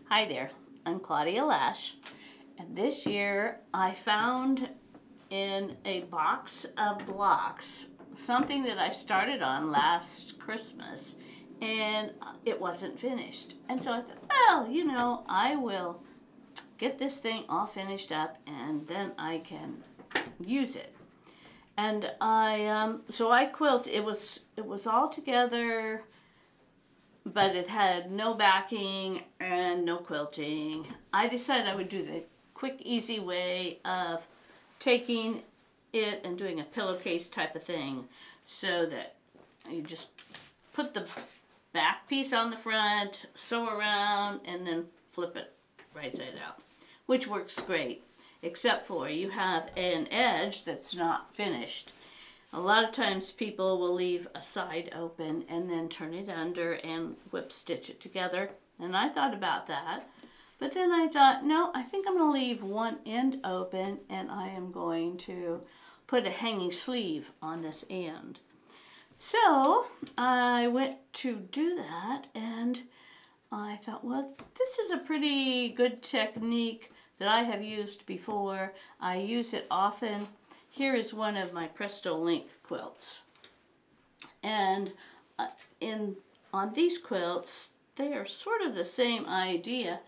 Hi there, I'm Claudia Lash, and this year I found in a box of blocks something that I started on last Christmas, and it wasn't finished. And so I thought, well, you know, I will get this thing all finished up and then I can use it. And so I quilted. It was all together, but it had no backing and no quilting. I decided I would do the quick, easy way of taking it and doing a pillowcase type of thing, so that you just put the back piece on the front, sew around, and then flip it right side out, which works great, except for you have an edge that's not finished. A lot of times people will leave a side open and then turn it under and whip stitch it together. And I thought about that. But then I thought, no, I think I'm going to leave one end open and I am going to put a hanging sleeve on this end. So I went to do that and I thought, well, this is a pretty good technique that I have used before. I use it often. Here is one of my Presto Link quilts, and on these quilts they are sort of the same idea.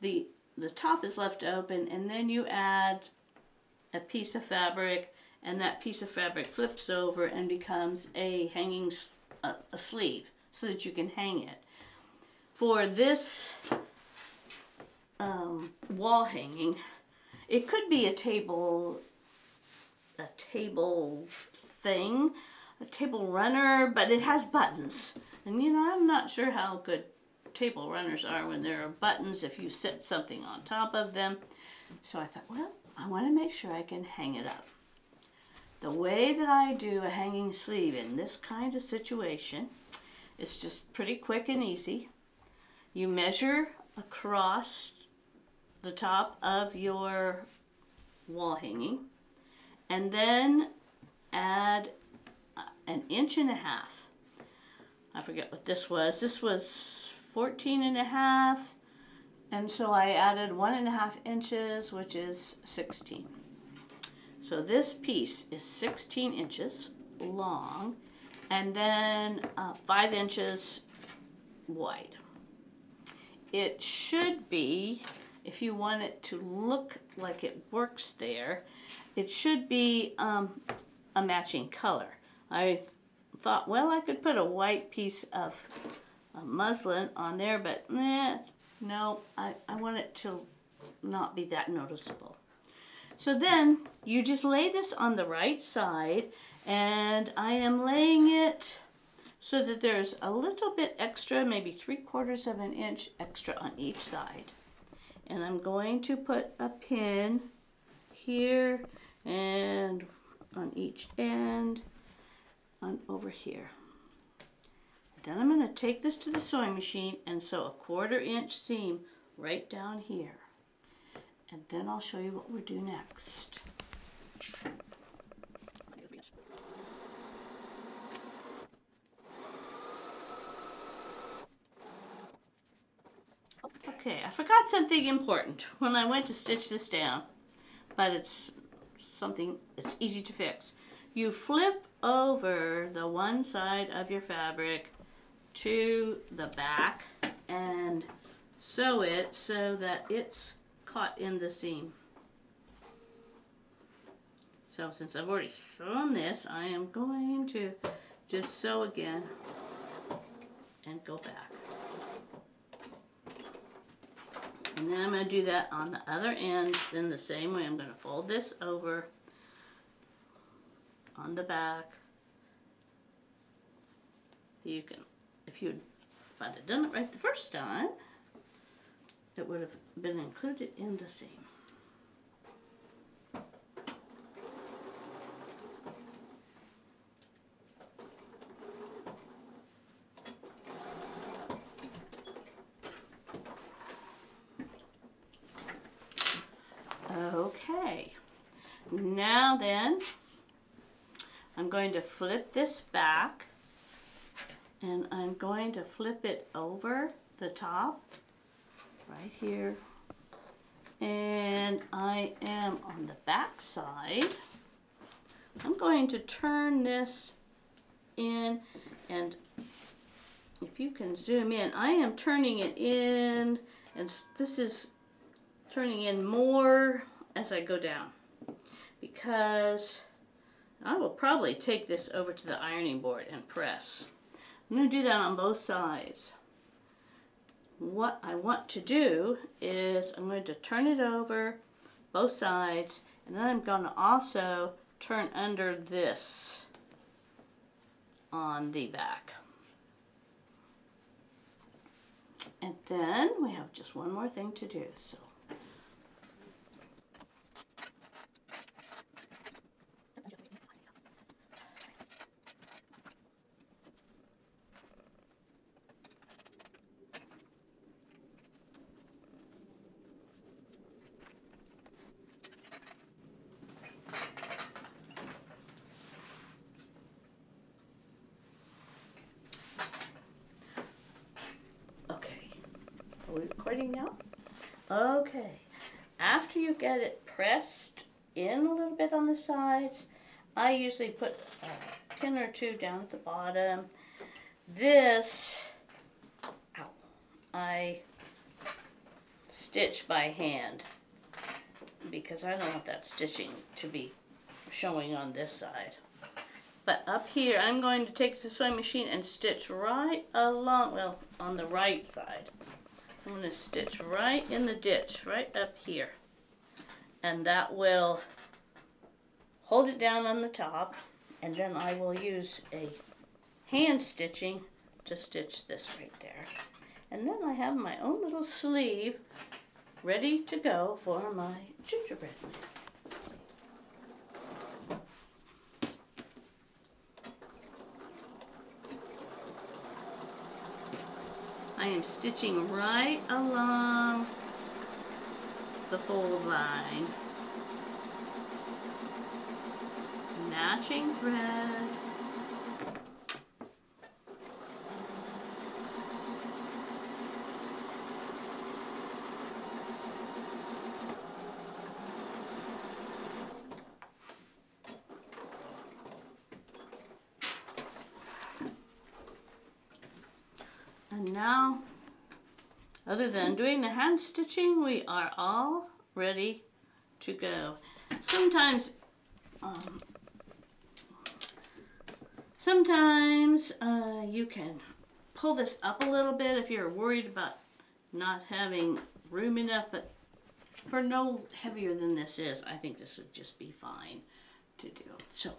The top is left open, and then you add a piece of fabric, and that piece of fabric flips over and becomes a hanging a sleeve, so that you can hang it. For this wall hanging, it could be a table thing, a table runner, but it has buttons. And you know, I'm not sure how good table runners are when there are buttons if you set something on top of them. So I thought, well, I want to make sure I can hang it up. The way that I do a hanging sleeve in this kind of situation, it's just pretty quick and easy. You measure across the top of your wall hanging, and then add an 1.5 inches. I forget what this was. This was 14.5, and so I added 1.5 inches, which is 16. So this piece is 16 inches long, and then 5 inches wide. It should be, if you want it to look like it works there, it should be a matching color. I thought, well, I could put a white piece of muslin on there, but no, I want it to not be that noticeable. So then you just lay this on the right side, and I am laying it so that there's a little bit extra, maybe 3/4 of an inch extra on each side. And I'm going to put a pin here and on each end, on over here. Then I'm going to take this to the sewing machine and sew a 1/4 inch seam right down here. And then I'll show you what we'll do next. Okay, I forgot something important when I went to stitch this down, but it's something that's easy to fix. You flip over the one side of your fabric to the back and sew it so that it's caught in the seam. So since I've already sewn this, I am going to just sew again and go back. And then I'm going to do that on the other end. Then the same way, I'm going to fold this over on the back. You can, if I'd have done it right the first time, it would have been included in the seam. Okay, now then, I'm going to flip this back, and I'm going to flip it over the top right here. And I am on the back side. I'm going to turn this in, and if you can zoom in, I am turning it in, and this is turning in more as I go down, because I will probably take this over to the ironing board and press. I'm going to do that on both sides. What I want to do is I'm going to turn it over both sides, and then I'm going to also turn under this on the back. And then we have just one more thing to do. So are we recording now? Okay. After you get it pressed in a little bit on the sides, I usually put a pin or two down at the bottom. This, I stitch by hand because I don't want that stitching to be showing on this side. But up here, I'm going to take the sewing machine and stitch right along, well, on the right side. I'm going to stitch right in the ditch, right up here. And that will hold it down on the top. And then I will use a hand stitching to stitch this right there. And then I have my own little sleeve ready to go for my gingerbread man. I am stitching right along the fold line, matching thread. And now, other than doing the hand stitching, we are all ready to go. Sometimes you can pull this up a little bit if you're worried about not having room enough, but for no heavier than this is, I think this would just be fine to do. So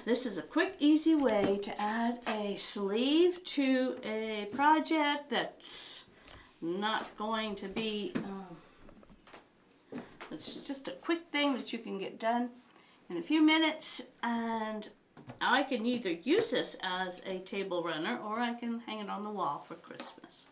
this is a quick, easy way to add a sleeve to a project that's not going to be, it's just a quick thing that you can get done in a few minutes, and I can either use this as a table runner or I can hang it on the wall for Christmas.